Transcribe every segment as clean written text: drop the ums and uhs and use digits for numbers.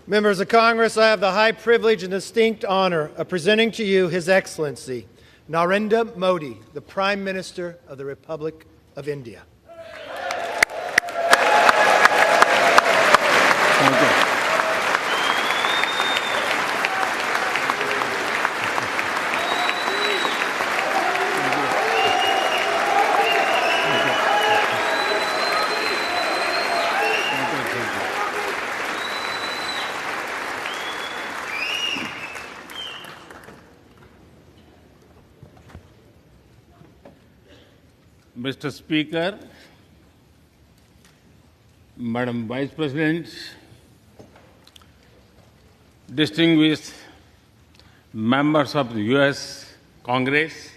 Members of Congress, I have the high privilege and distinct honor of presenting to you His Excellency, Narendra Modi, the Prime Minister of the Republic of India. Thank you. Mr. Speaker, Madam Vice President, distinguished members of the U.S. Congress,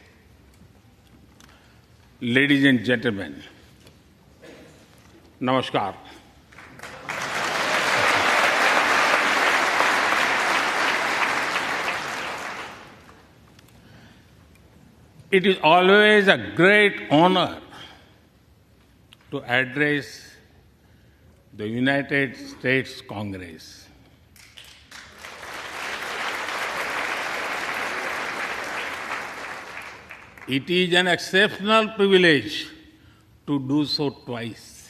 ladies and gentlemen, Namaskar. It is always a great honor to address the United States Congress. It is an exceptional privilege to do so twice.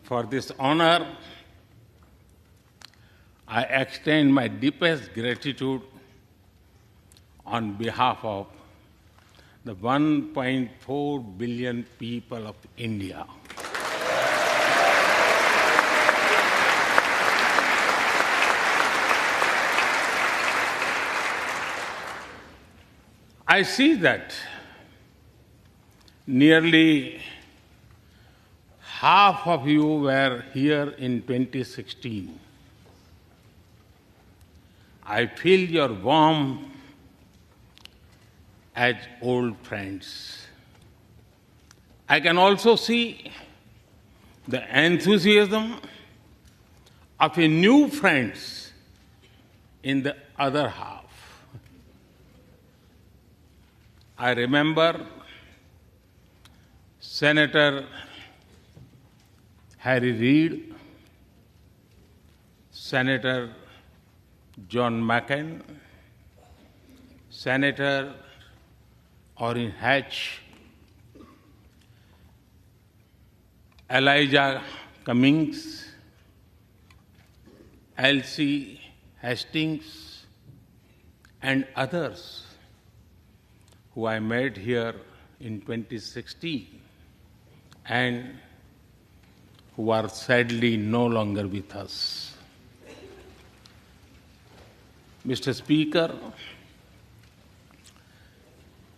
For this honor, I extend my deepest gratitude on behalf of the 1.4 billion people of India. I see that nearly half of you were here in 2016. I feel your warmth as old friends. I can also see the enthusiasm of a new friends in the other half. I remember Senator Harry Reid, Senator John McCain, Senator Orrin Hatch, Elijah Cummings, Elsie Hastings, and others who I met here in 2016 and who are sadly no longer with us. Mr. Speaker,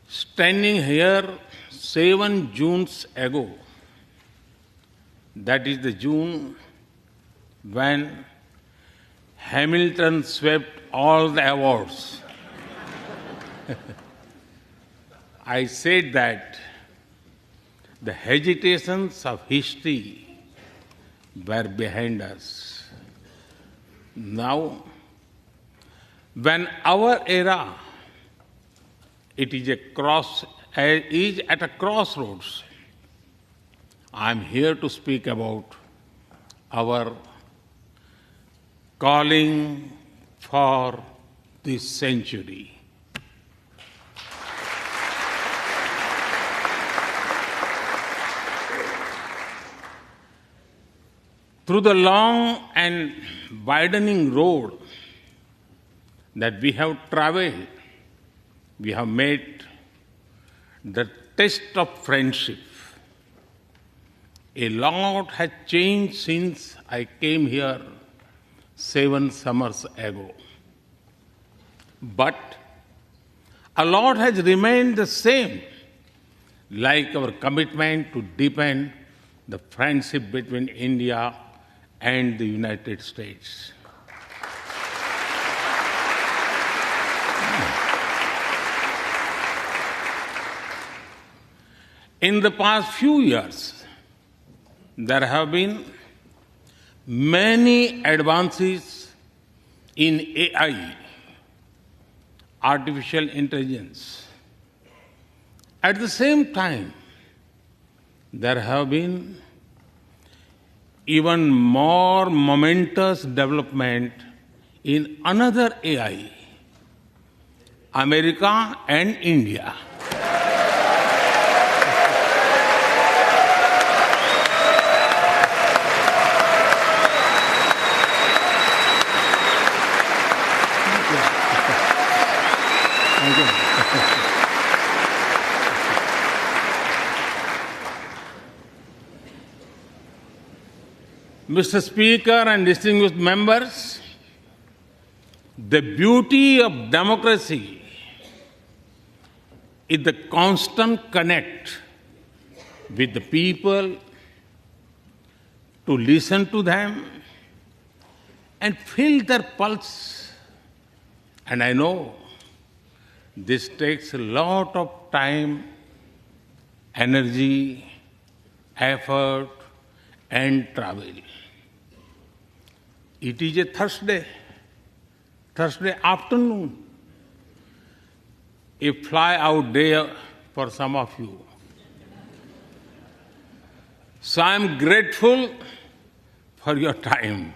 standing here 7 Junes ago, that is the June when Hamilton swept all the awards, I said that the hesitations of history were behind us. Now, when our era is at a crossroads, I am here to speak about our calling for this century. Through the long and widening road that we have traveled, we have made the test of friendship. A lot has changed since I came here 7 summers ago. But a lot has remained the same, like our commitment to deepen the friendship between India and the United States. In the past few years, there have been many advances in AI, artificial intelligence. At the same time, there have been even more momentous development in another AI, America and India. Thank you. Mr. Speaker and distinguished members, the beauty of democracy is the constant connect with the people, to listen to them and feel their pulse. And I know this takes a lot of time, energy, effort, and travel. It is a Thursday afternoon, a fly-out day for some of you. So I am grateful for your time.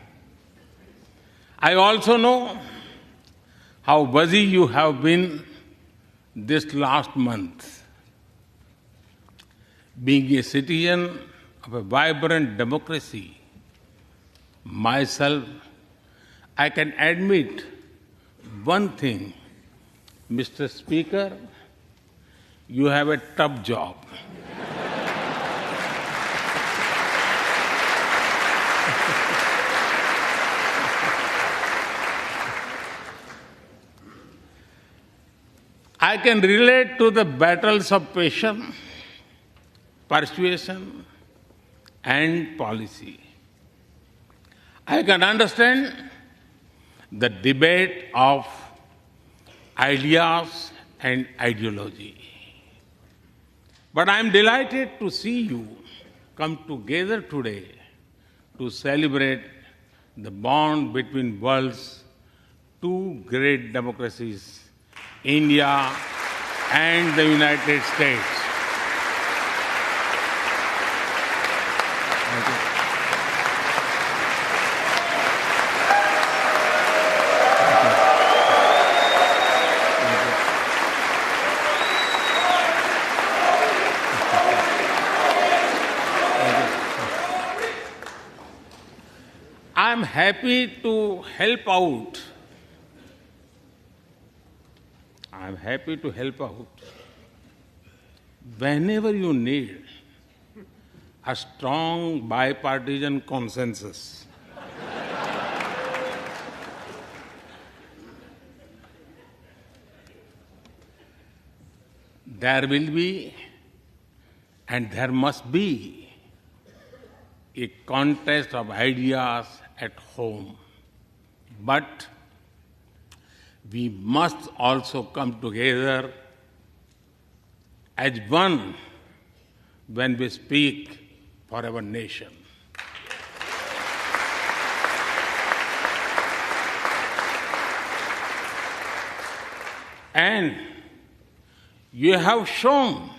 I also know how busy you have been this last month. Being a citizen of a vibrant democracy, myself, I can admit one thing, Mr. Speaker, you have a tough job. I can relate to the battles of patience, persuasion, and policy. I can understand the debate of ideas and ideology. But I am delighted to see you come together today to celebrate the bond between world's two great democracies, India and the United States. Thank you. I'm happy to help out. I'm happy to help out whenever you need a strong bipartisan consensus. There will be and there must be a contest of ideas at home. But we must also come together as one when we speak for our nation. And you have shown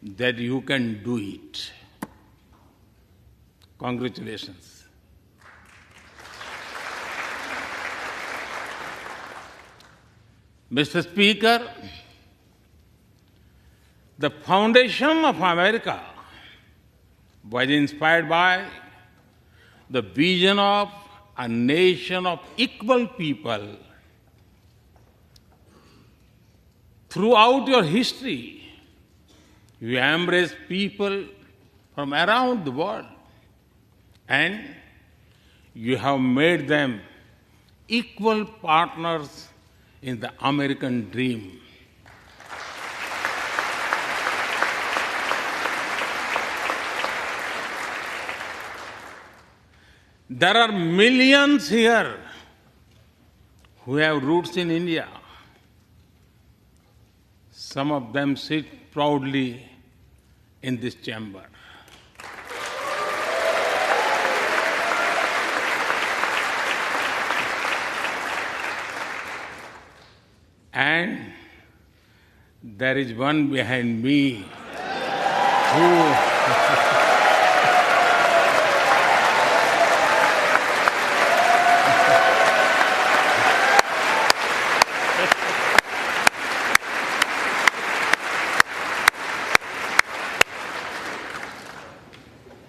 that you can do it. Congratulations. Mr. Speaker, the foundation of America was inspired by the vision of a nation of equal people. Throughout your history, you embraced people from around the world, and you have made them equal partners in the American dream. There are millions here who have roots in India. Some of them sit proudly in this chamber. And there is one behind me who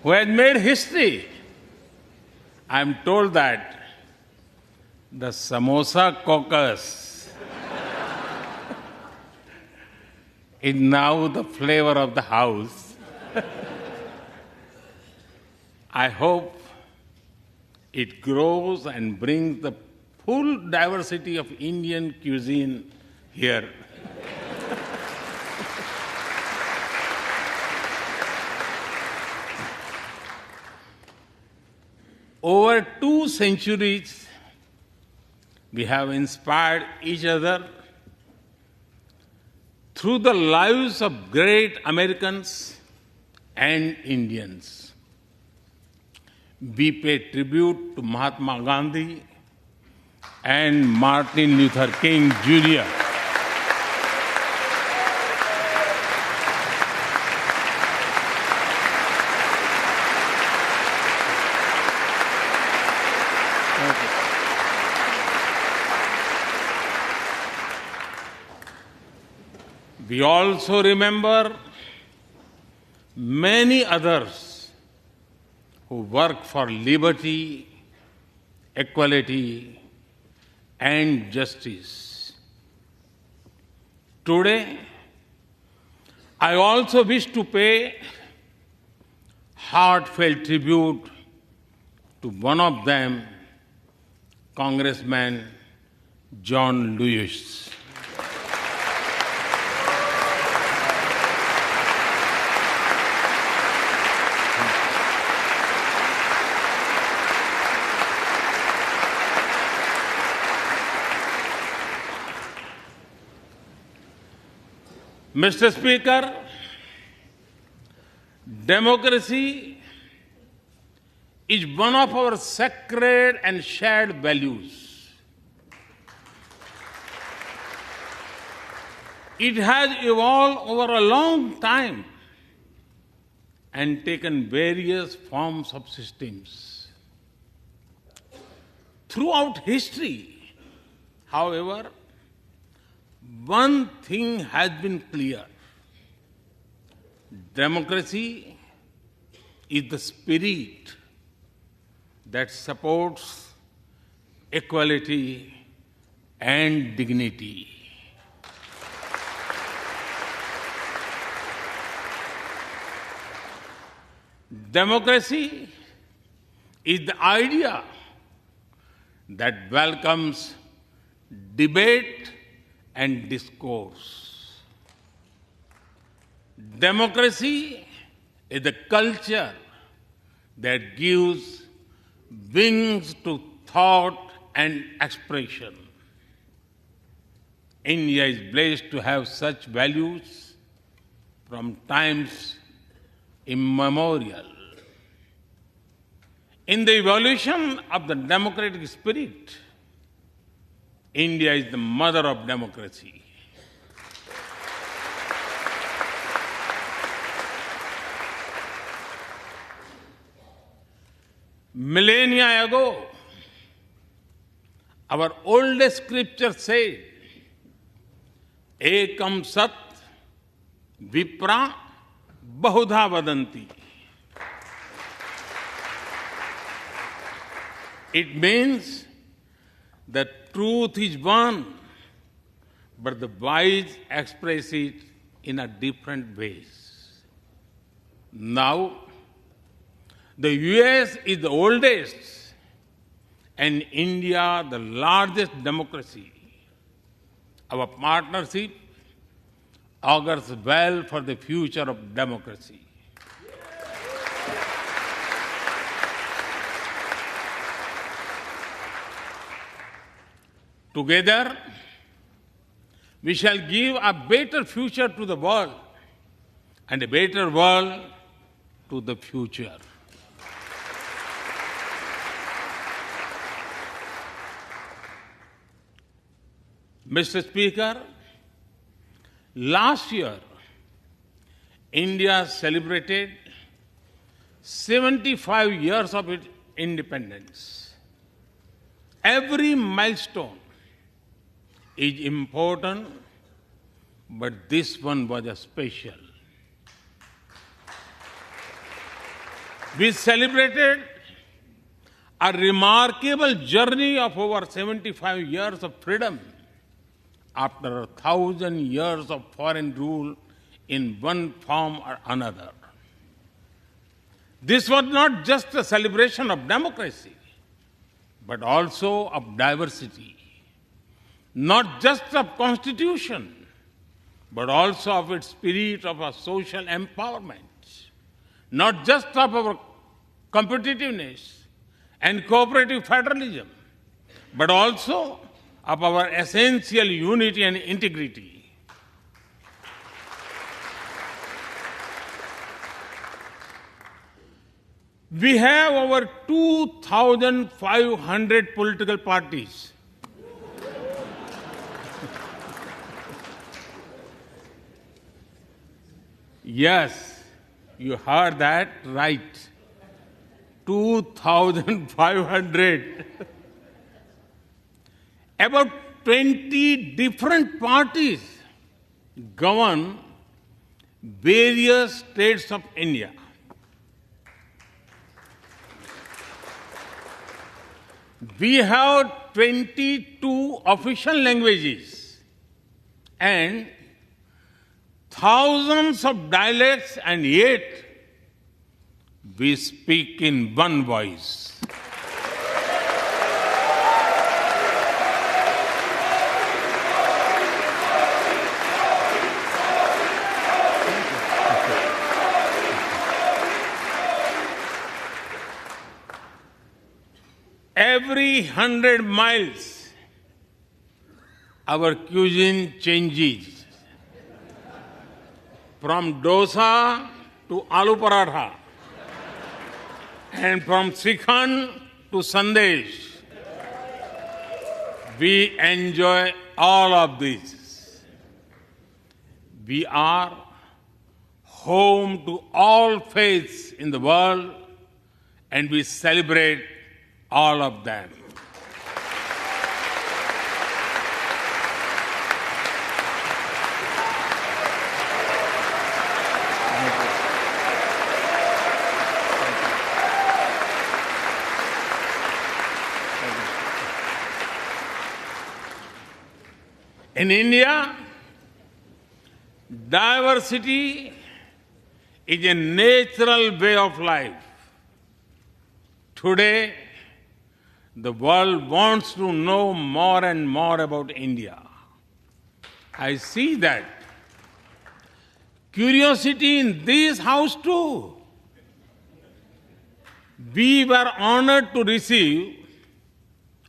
who has made history. I'm told that the Samosa caucus is now the flavor of the house. I hope it grows and brings the full diversity of Indian cuisine here. Over 2 centuries, we have inspired each other through the lives of great Americans and Indians. We pay tribute to Mahatma Gandhi and Martin Luther King Jr. We also remember many others who work for liberty, equality, and justice. Today, I also wish to pay heartfelt tribute to one of them, Congressman John Lewis. Mr. Speaker, democracy is one of our sacred and shared values. It has evolved over a long time and taken various forms of systems. Throughout history, however, one thing has been clear. Democracy is the spirit that supports equality and dignity. Democracy is the idea that welcomes debate and discourse. Democracy is the culture that gives wings to thought and expression. India is blessed to have such values from times immemorial. In the evolution of the democratic spirit, India is the mother of democracy. Millennia ago, our oldest scripture said, Ekam Sat Vipra Bahudha Vadanti. It means the truth is one, but the wise express it in a different ways. Now, the US is the oldest and India the largest democracy. Our partnership augurs well for the future of democracy. Together, we shall give a better future to the world and a better world to the future. Mr. Speaker, last year, India celebrated 75 years of its independence. Every milestone is important, but this one was a special. We celebrated a remarkable journey of over 75 years of freedom after 1,000 years of foreign rule in one form or another. This was not just a celebration of democracy, but also of diversity. Not just of constitution, but also of its spirit of a social empowerment. Not just of our competitiveness and cooperative federalism, but also of our essential unity and integrity. We have over 2,500 political parties. Yes, you heard that right. 2,500. About 20 different parties govern various states of India. We have 22 official languages and thousands of dialects, and yet we speak in one voice. Every 100 miles, our cuisine changes. From dosa to aloo paratha, and from Sikhan to Sandesh. We enjoy all of these. We are home to all faiths in the world, and we celebrate all of them. In India, diversity is a natural way of life. Today, the world wants to know more and more about India. I see that. Curiosity in this house too. We were honored to receive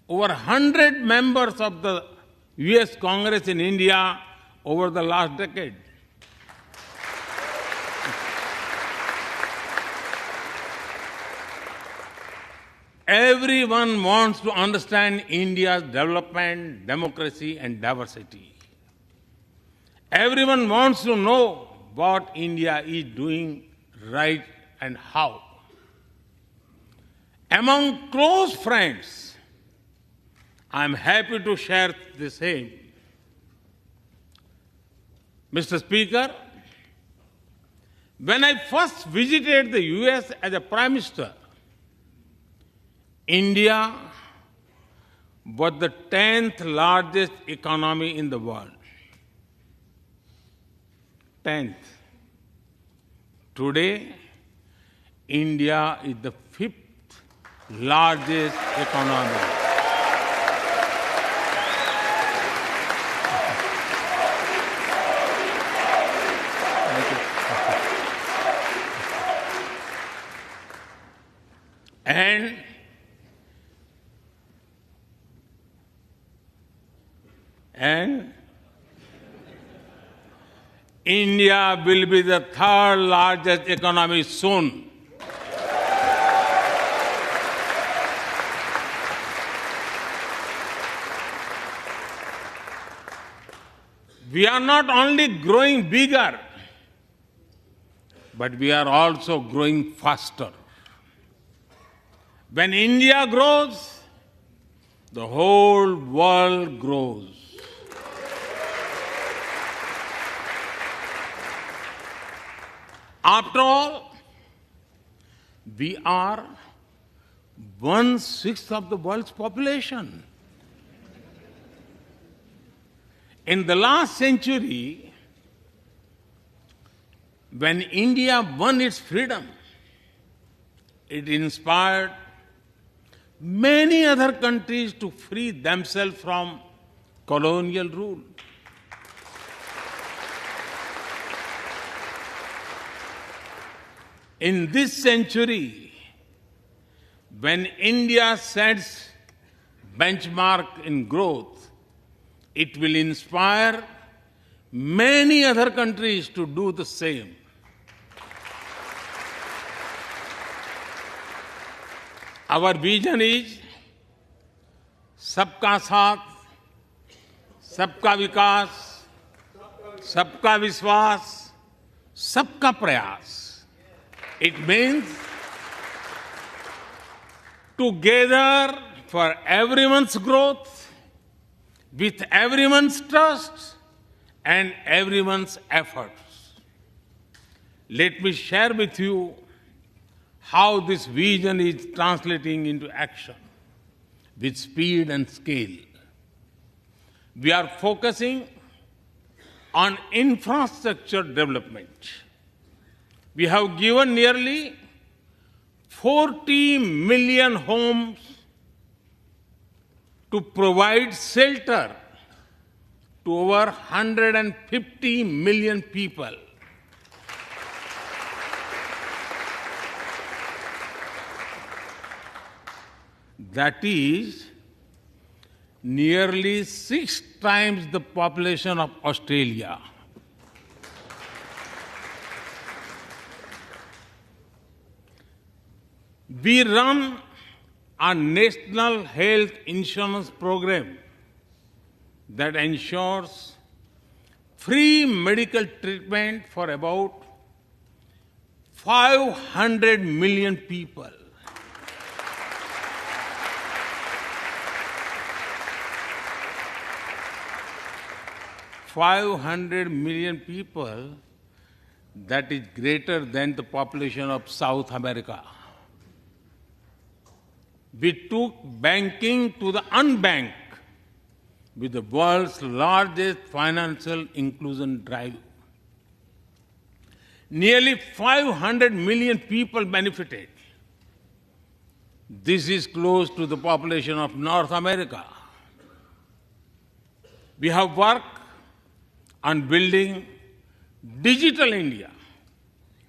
over 100 members of the US Congress in India over the last decade. Everyone wants to understand India's development, democracy, and diversity. Everyone wants to know what India is doing right and how. Among close friends, I'm happy to share the same. Mr. Speaker, when I first visited the US as a Prime Minister, India was the 10th largest economy in the world. 10th. Today, India is the 5th largest economy. And India will be the 3rd largest economy soon. We are not only growing bigger, but we are also growing faster. When India grows, the whole world grows. After all, we are 1/6 of the world's population. In the last century, when India won its freedom, it inspired many other countries to free themselves from colonial rule. In this century, when India sets benchmark in growth, it will inspire many other countries to do the same. Our vision is सबका साथ, सबका विकास, सबका विश्वास, सबका प्रयास. It means together for everyone's growth, with everyone's trust and everyone's efforts. Let me share with you how this vision is translating into action with speed and scale. We are focusing on infrastructure development. We have given nearly 40 million homes to provide shelter to over 150 million people. That is nearly 6 times the population of Australia. We run a national health insurance program that ensures free medical treatment for about 500 million people. $500 million people, that is greater than the population of South America. We took banking to the unbanked with the world's largest financial inclusion drive. Nearly 500 million people benefited. This is close to the population of North America. We have worked on building digital India.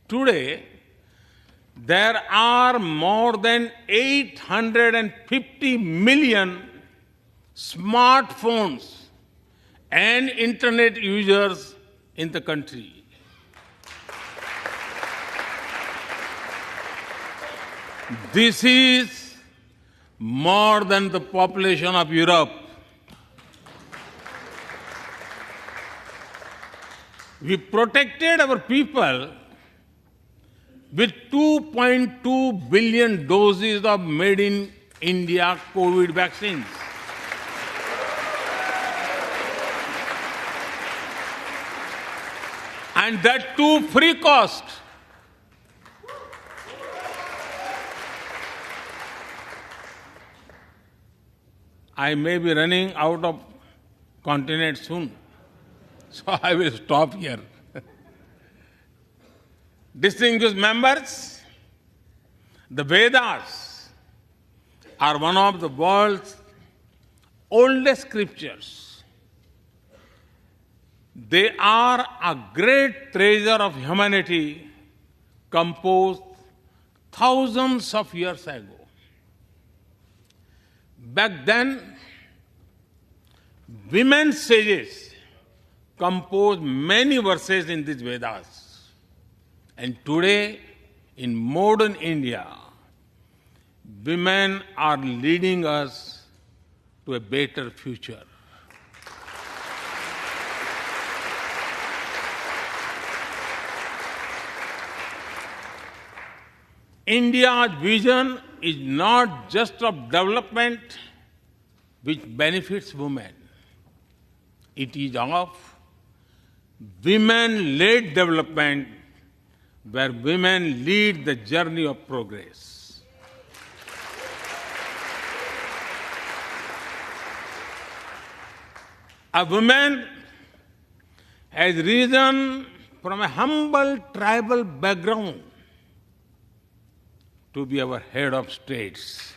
Today, there are more than 850 million smartphones and internet users in the country. This is more than the population of Europe. We protected our people with 2.2 billion doses of made in India COVID vaccines. And that too free cost. I may be running out of continent soon, so I will stop here. Distinguished members, the Vedas are one of the world's oldest scriptures. They are a great treasure of humanity composed thousands of years ago. Back then, women sages composed many verses in these Vedas. And today, in modern India, women are leading us to a better future. India's vision is not just of development which benefits women. It is of women-led development where women lead the journey of progress. A woman has risen from a humble tribal background to be our head of states.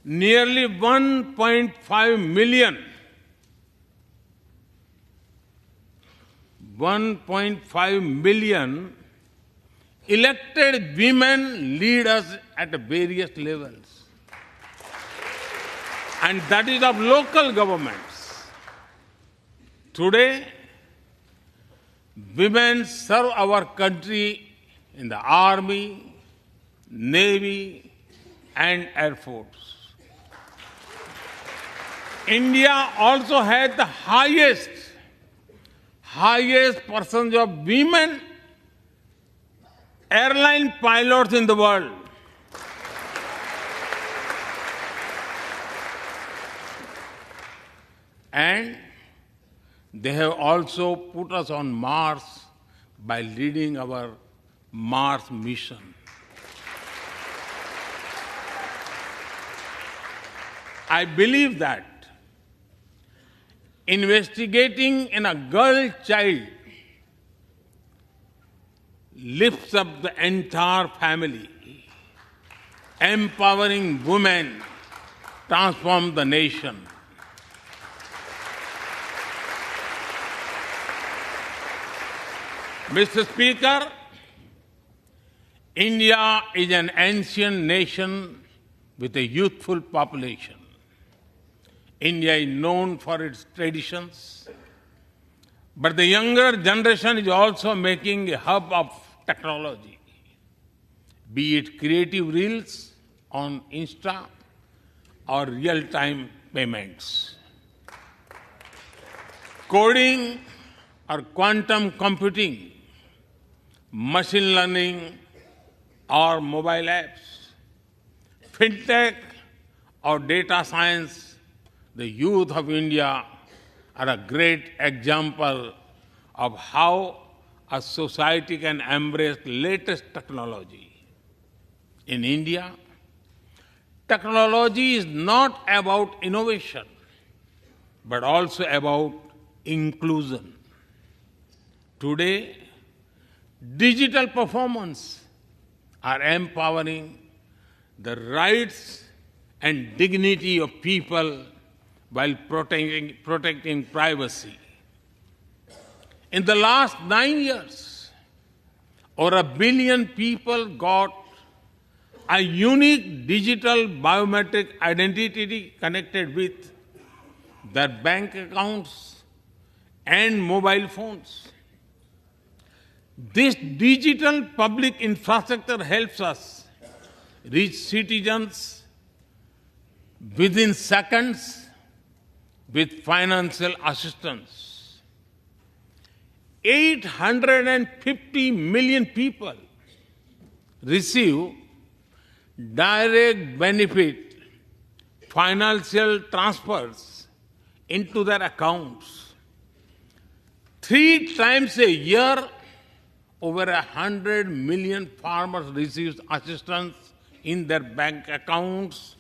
Nearly 1.5 million elected women lead us at various levels. And that is of local governments. Today, women serve our country in the Army, Navy, and Air Force. India also has the highest percentage of women airline pilots in the world. And they have also put us on Mars by leading our Mars mission. I believe that investigating in a girl child lifts up the entire family. Empowering women transforms the nation. Mr. Speaker, India is an ancient nation with a youthful population. India is known for its traditions, but the younger generation is also making a hub of technology, be it creative reels on Insta or real-time payments. Coding or quantum computing, machine learning or mobile apps, fintech or data science, the youth of India are a great example of how a society can embrace latest technology. In India, technology is not about innovation, but also about inclusion. Today, digital performance are empowering the rights and dignity of people while protecting privacy. In the last 9 years, over 1 billion people got a unique digital biometric identity connected with their bank accounts and mobile phones. This digital public infrastructure helps us reach citizens within seconds with financial assistance. 850 million people receive direct benefit financial transfers into their accounts. 3 times a year, over 100 million farmers receive assistance in their bank accounts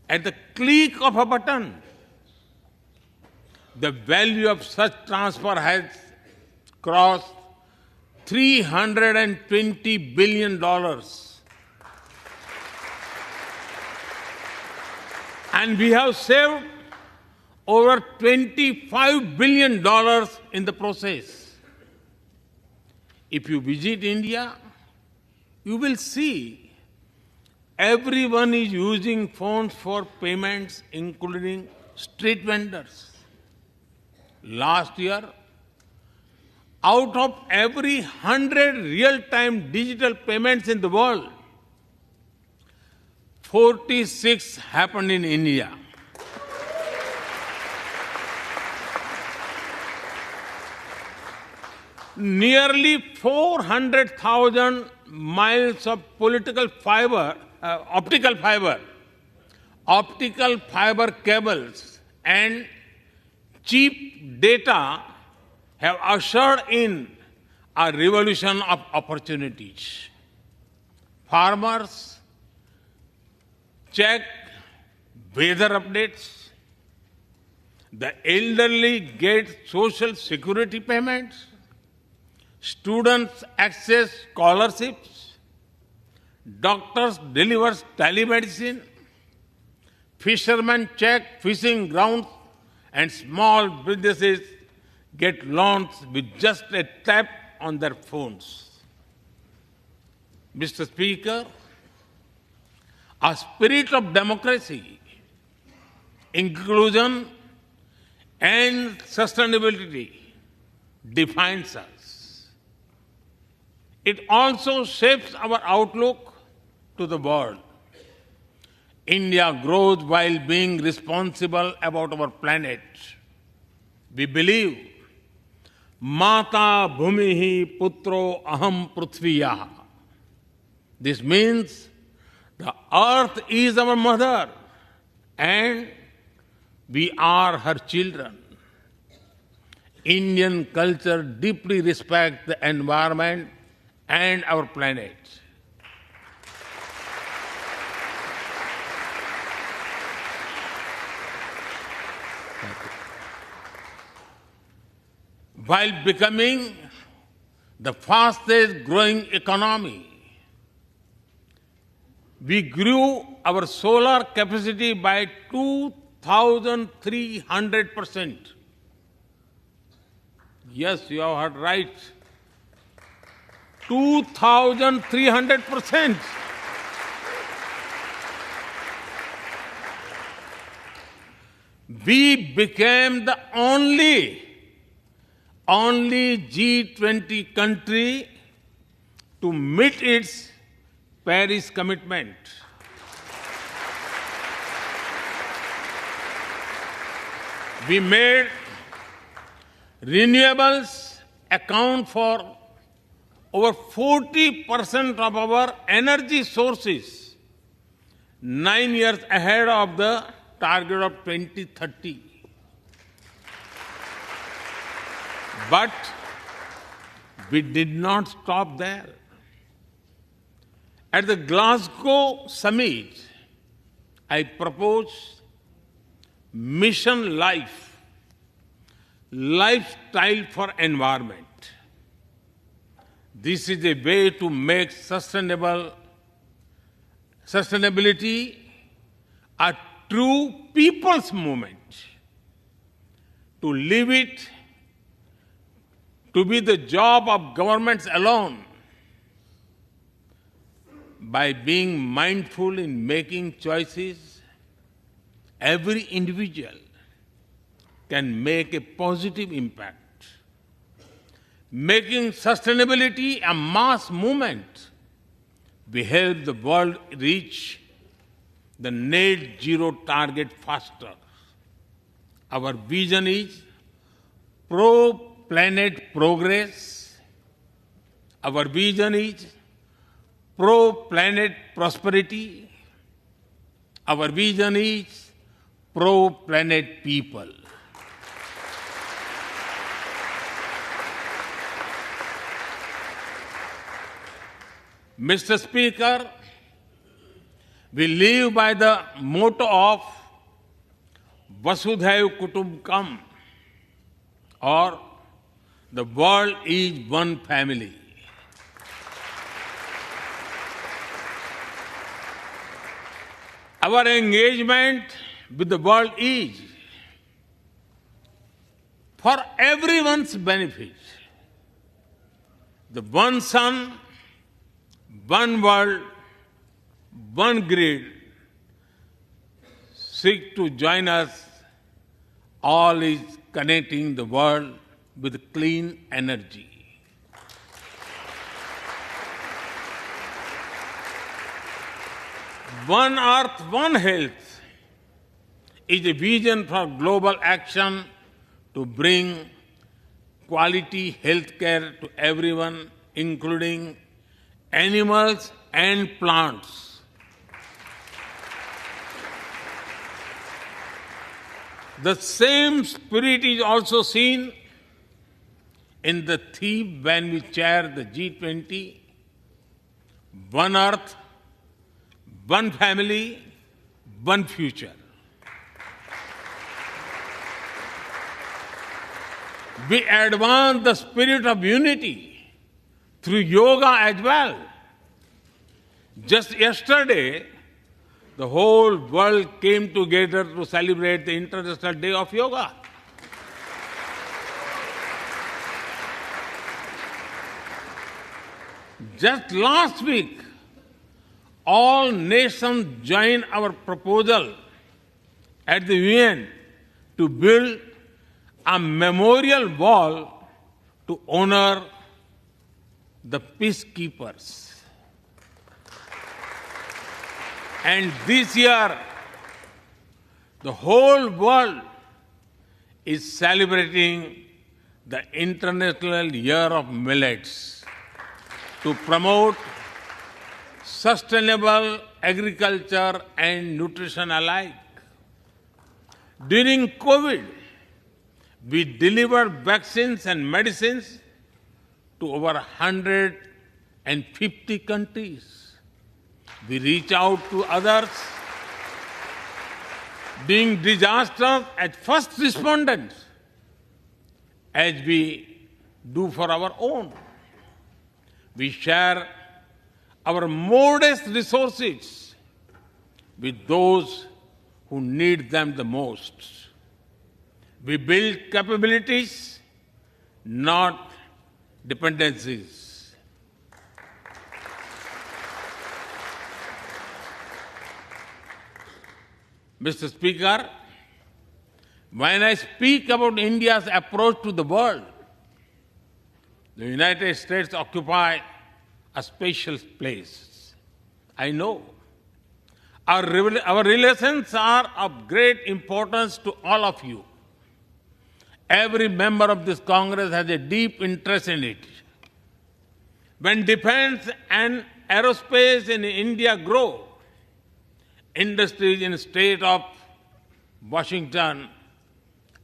at the click of a button. The value of such transfer has crossed $320 billion. And we have saved over $25 billion in the process. If you visit India, you will see everyone is using phones for payments, including street vendors. Last year, out of every 100 real-time digital payments in the world, 46 happened in India. nearly 400,000 miles of optical fiber cables and cheap data have ushered in a revolution of opportunities. Farmers check weather updates. The elderly get social security payments. Students access scholarships. Doctors deliver telemedicine. Fishermen check fishing grounds, and small businesses get loans with just a tap on their phones. Mr. Speaker, a spirit of democracy, inclusion, and sustainability defines us. It also shapes our outlook to the world. India grows while being responsible about our planet. We believe, Mata Bhumihi Putro Aham Prithviya. This means the earth is our mother and we are her children. Indian culture deeply respects the environment and our planet. While becoming the fastest growing economy, we grew our solar capacity by 2,300%. Yes, you have heard right. 2,300%. We became the only G20 country to meet its Paris commitment. We made renewables account for over 40% of our energy sources, 9 years ahead of the target of 2030. But we did not stop there. At the Glasgow summit, I proposed Mission Life, lifestyle for environment. This is a way to make sustainability a true people's movement. To live it, to be the job of governments alone. By being mindful in making choices, every individual can make a positive impact. Making sustainability a mass movement, we help the world reach the net zero target faster. Our vision is pro-planet progress. Our vision is pro-planet prosperity. Our vision is pro-planet people. Mr. Speaker, we live by the motto of Vasudhaiv Kutumbakam, or the world is one family. Our engagement with the world is for everyone's benefit. The one sun, one world, one grid seek to join us. All is connecting the world with clean energy. One Earth, One Health is a vision for global action to bring quality health care to everyone, including animals and plants. The same spirit is also seen in the theme when we chair the G20, One Earth, One Family, One Future. We advance the spirit of unity through yoga as well. Just yesterday, the whole world came together to celebrate the International Day of Yoga. Just last week, all nations joined our proposal at the UN to build a memorial wall to honor the peacekeepers. And this year, the whole world is celebrating the International Year of Millets to promote sustainable agriculture and nutrition alike. During COVID, we delivered vaccines and medicines to over 150 countries. We reach out to others, being disasters as first responders, as we do for our own. We share our modest resources with those who need them the most. We build capabilities, not dependencies. Mr. Speaker, when I speak about India's approach to the world, the United States occupy a special place. I know. Our relations are of great importance to all of you. Every member of this Congress has a deep interest in it. When defense and aerospace in India grow, industries in the state of Washington,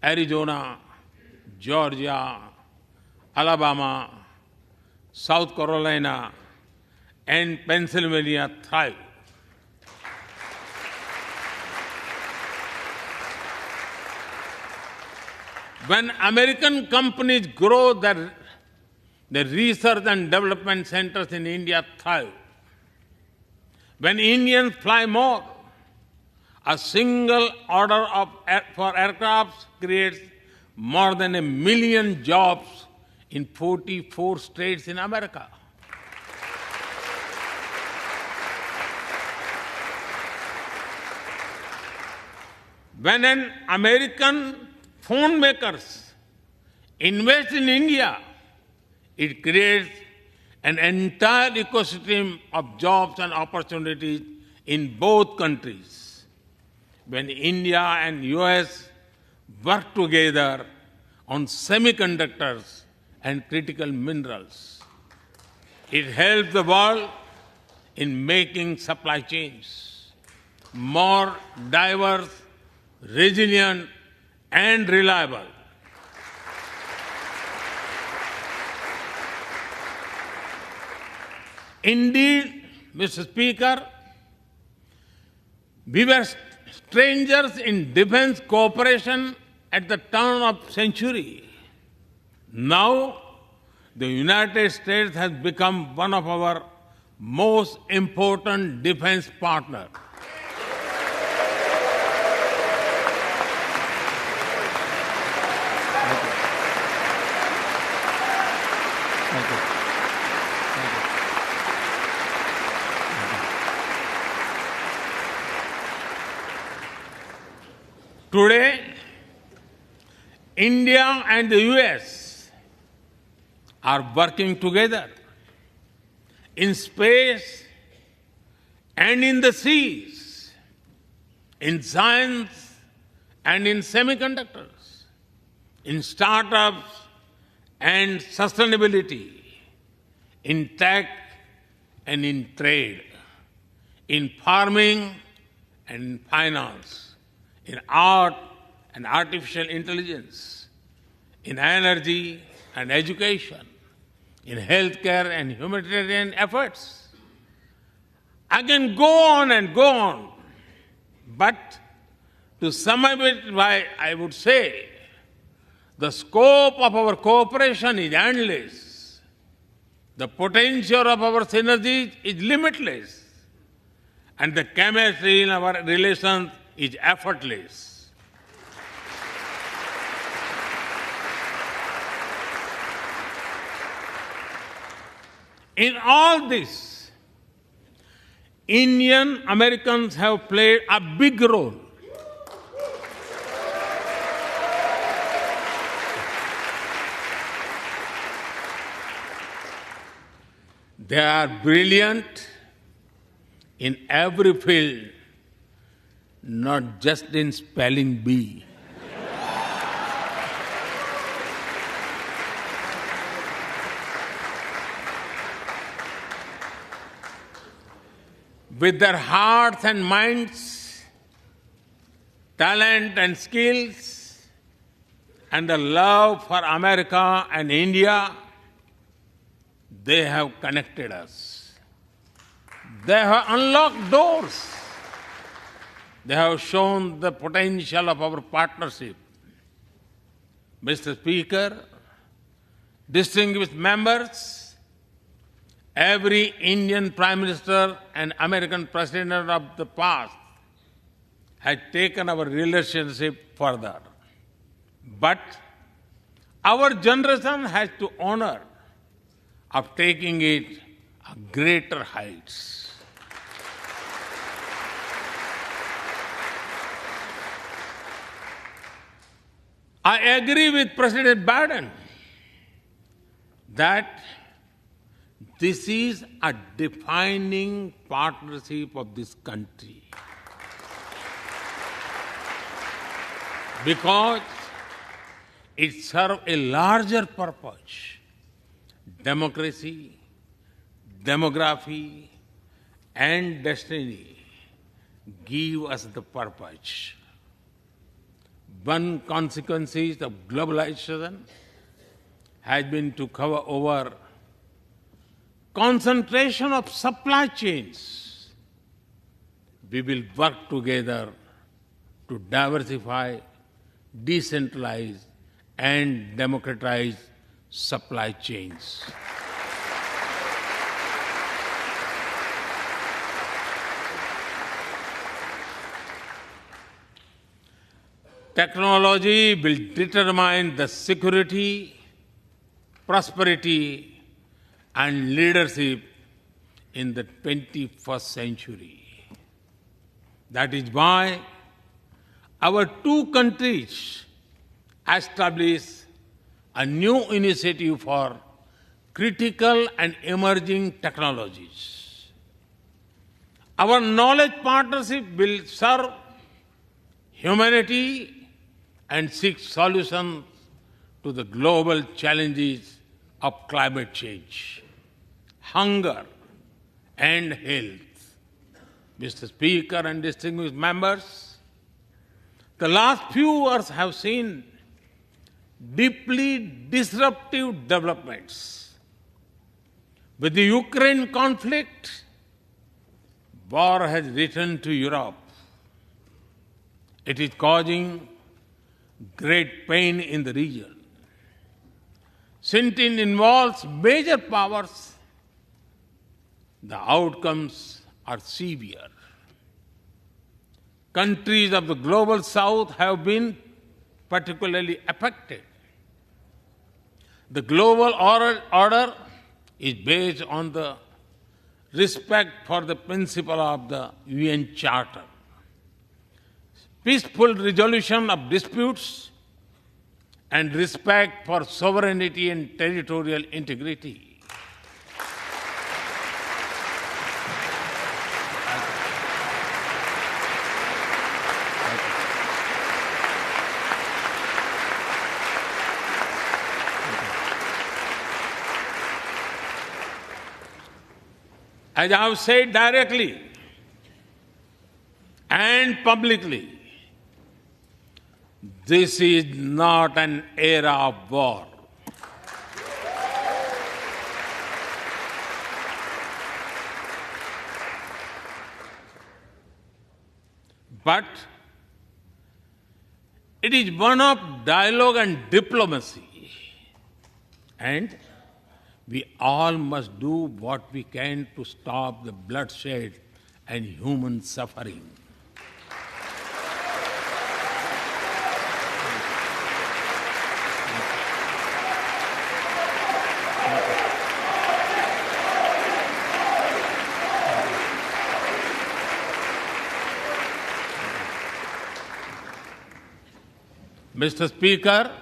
Arizona, Georgia, Alabama, South Carolina, and Pennsylvania thrive. When American companies grow, their research and development centers in India thrive. When Indians fly more, a single order for aircraft creates more than 1 million jobs in 44 states in America. When an American phone makers invest in India, it creates an entire ecosystem of jobs and opportunities in both countries. When India and US work together on semiconductors and critical minerals, it helps the world in making supply chains more diverse, resilient, and reliable. Indeed, Mr. Speaker, we were strangers in defense cooperation at the turn of century. Now, the United States has become one of our most important defense partners. Today, India and the US are working together in space and in the seas, in science and in semiconductors, in startups and sustainability, in tech and in trade, in farming and in finance, in art and artificial intelligence, in energy and education, in healthcare and humanitarian efforts. I can go on and go on, but to sum up it, I would say the scope of our cooperation is endless. The potential of our synergies is limitless. And the chemistry in our relations is effortless. In all this, Indian Americans have played a big role. They are brilliant in every field, not just in spelling bee. With their hearts and minds, talent and skills, and the love for America and India, they have connected us. They have unlocked doors. They have shown the potential of our partnership. Mr. Speaker, distinguished members, every Indian Prime Minister and American President of the past has taken our relationship further. But our generation has to honor of taking it to greater heights. I agree with President Biden that this is a defining partnership of this country because it serves a larger purpose. Democracy, demography, and destiny give us the purpose. One consequence of globalization has been to cover over concentration of supply chains. We will work together to diversify, decentralize, and democratize supply chains. Technology will determine the security, prosperity, and leadership in the 21st century. That is why our two countries established a new initiative for critical and emerging technologies. Our knowledge partnership will serve humanity and seek solutions to the global challenges of climate change, hunger, and health. Mr. Speaker and distinguished members, the last few years have seen deeply disruptive developments. With the Ukraine conflict, war has returned to Europe. It is causing great pain in the region. Since it involves major powers, the outcomes are severe. Countries of the global south have been particularly affected. The global order is based on the respect for the principle of the UN Charter, peaceful resolution of disputes, and respect for sovereignty and territorial integrity. As I have said directly and publicly, this is not an era of war. But it is one of dialogue and diplomacy. And we all must do what we can to stop the bloodshed and human suffering. Mr. Speaker,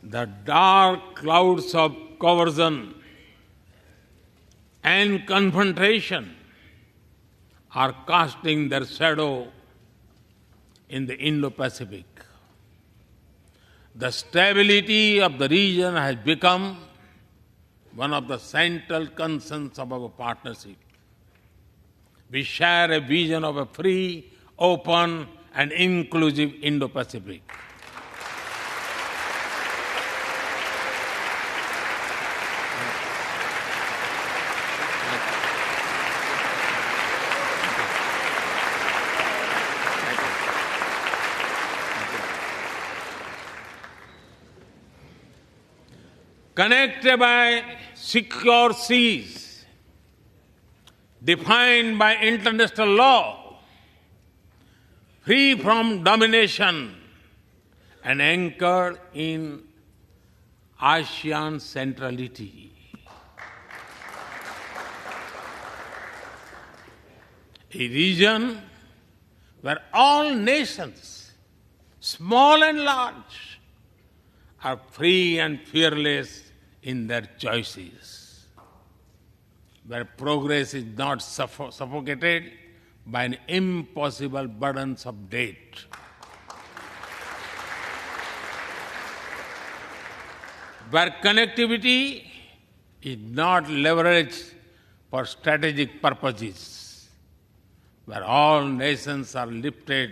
the dark clouds of coercion and confrontation are casting their shadow in the Indo-Pacific. The stability of the region has become one of the central concerns of our partnership. We share a vision of a free, open, and inclusive Indo-Pacific. Connected by secure seas, defined by international law, free from domination, and anchored in ASEAN centrality. A region where all nations, small and large, are free and fearless in their choices, where progress is not suffocated by an impossible burdens of debt. Where connectivity is not leveraged for strategic purposes, where all nations are lifted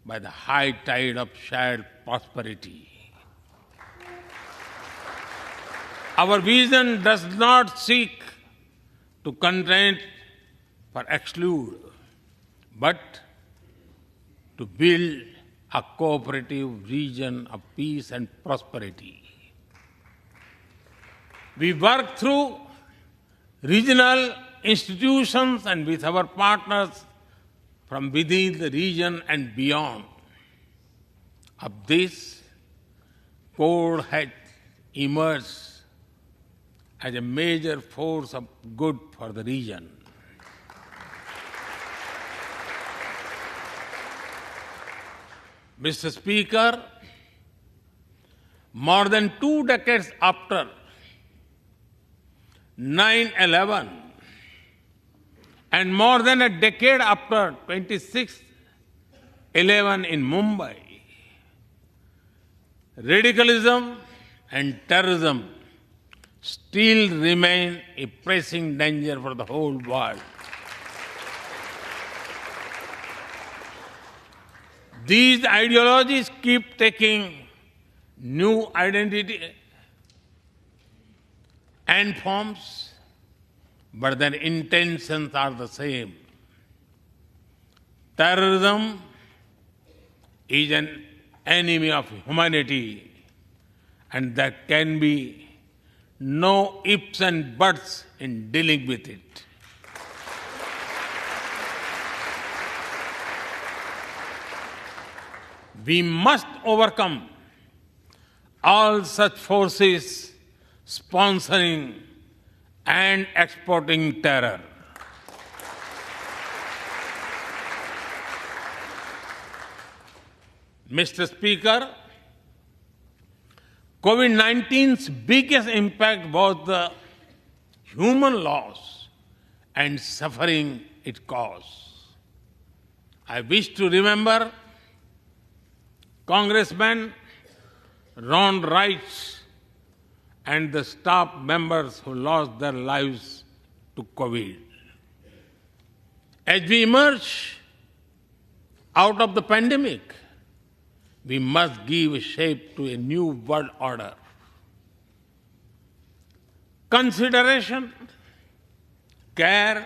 by the high tide of shared prosperity. Our vision does not seek to contain or exclude, but to build a cooperative region of peace and prosperity. We work through regional institutions and with our partners from within the region and beyond. Of this, Quad has emerged as a major force of good for the region. Mr. Speaker, more than 2 decades after 9/11 and more than a decade after 26/11 in Mumbai, radicalism and terrorism still remain a pressing danger for the whole world. These ideologies keep taking new identity and forms, but their intentions are the same. Terrorism is an enemy of humanity, and there can be no ifs and buts in dealing with it. We must overcome all such forces sponsoring and exporting terror. Mr. Speaker, COVID-19's biggest impact was the human loss and suffering it caused. I wish to remember Congressman Ron Wright and the staff members who lost their lives to COVID. As we emerge out of the pandemic, we must give shape to a new world order. Consideration, care,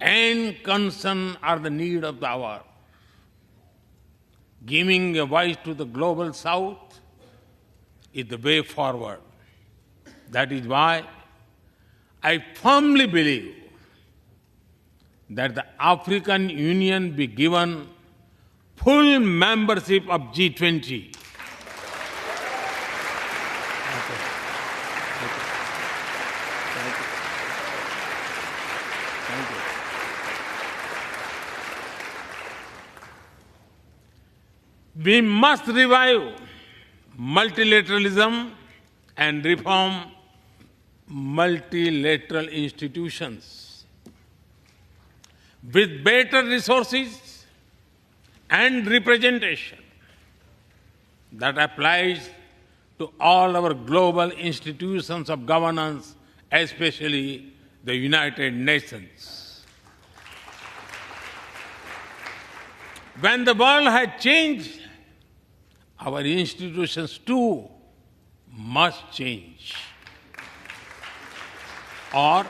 and concern are the need of the hour. Giving a voice to the global south is the way forward. That is why I firmly believe that the African Union be given full membership of G20. We must revive multilateralism and reform multilateral institutions. With better resources and representation that applies to all our global institutions of governance, especially the United Nations. When the world has changed, our institutions too must change, or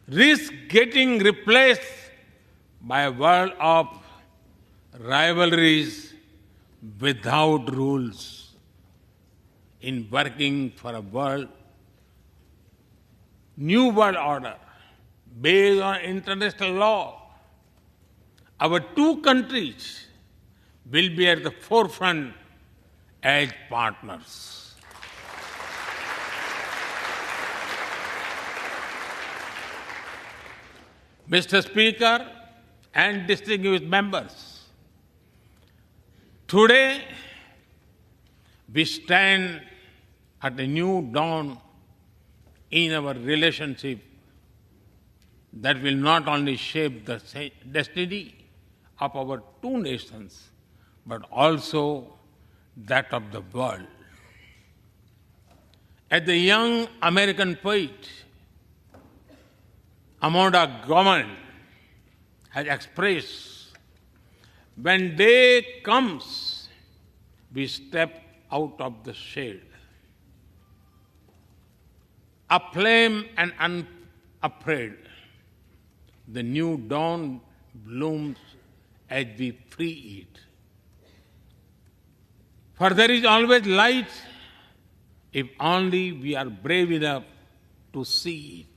risk getting replaced by a world of rivalries without rules. In working for a new world order based on international law, our two countries will be at the forefront as partners. Mr. Speaker and distinguished members, today we stand at a new dawn in our relationship that will not only shape the destiny of our two nations, but also that of the world. As the young American poet Amanda Gorman has expressed, when day comes, we step out of the shade, aflame and unafraid. The new dawn blooms as we free it. For there is always light if only we are brave enough to see it.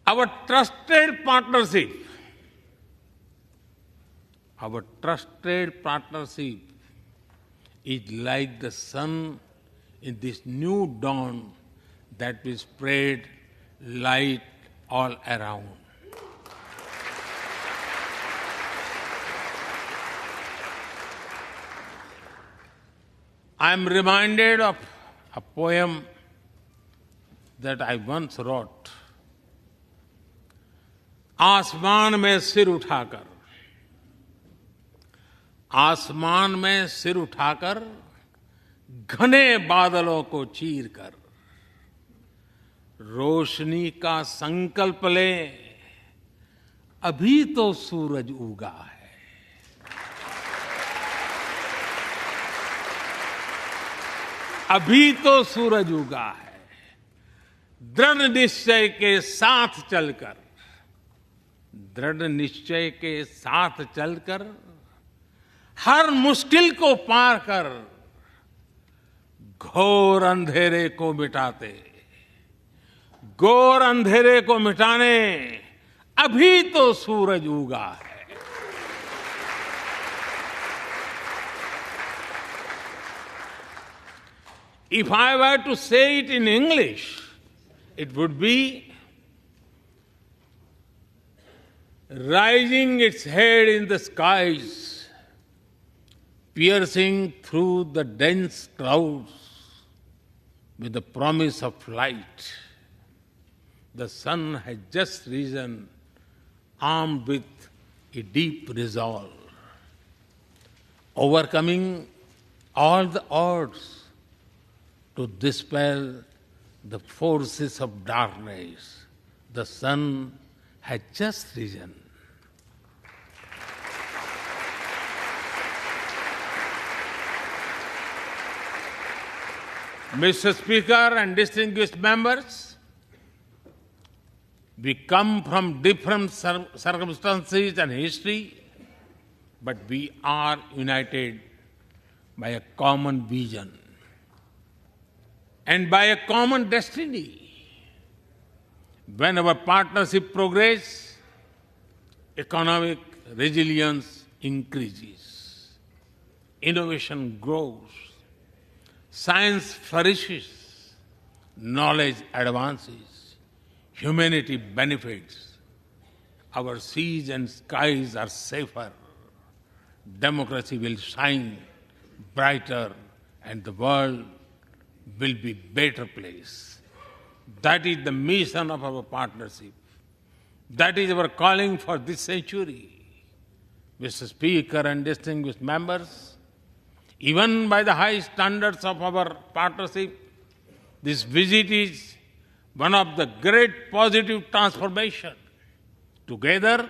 Our trusted partnership is like the sun in this new dawn that will spread light all around. I am reminded of a poem that I once wrote. आसमान में सिर उठाकर घने बादलों को चीर कर रोशनी का संकल्प ले, अभी तो सूरज उगा है। अभी तो सूरज उगा है। दृढ़ निश्चय के साथ चलकर हर मुश्किल को पार कर घोर अंधेरे को मिटाने अभी तो सूरज उगा है। If I were to say it in English, it would be rising its head in the skies, piercing through the dense clouds with the promise of light. The sun has just risen, armed with a deep resolve, overcoming all the odds to dispel the forces of darkness. The sun had just risen. Mr. Speaker and distinguished members, we come from different circumstances and history, but we are united by a common vision and by a common destiny. When our partnership progresses, economic resilience increases, innovation grows, science flourishes, knowledge advances, humanity benefits, our seas and skies are safer, democracy will shine brighter, and the world will be a better place. That is the mission of our partnership. That is our calling for this century. Mr. Speaker and distinguished members, even by the high standards of our partnership, this visit is one of the great positive transformation. Together,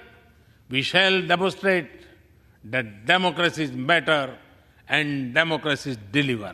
we shall demonstrate that democracies matter and democracies deliver.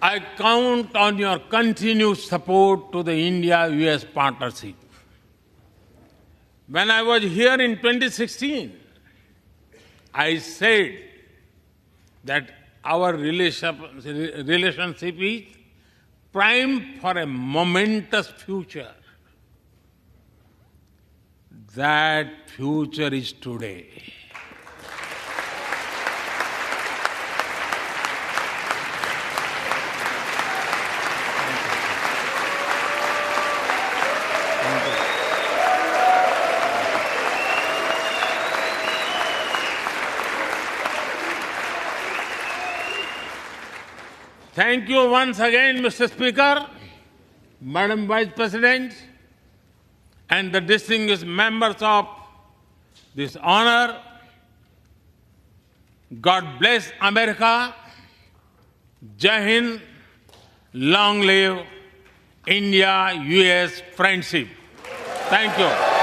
I count on your continued support to the India-US partnership. When I was here in 2016, I said that our relationship is primed for a momentous future. That future is today. Thank you once again, Mr. Speaker, Madam Vice President, and the distinguished members of this honor. God bless America. Jai Hind. Long live India-US friendship. Thank you.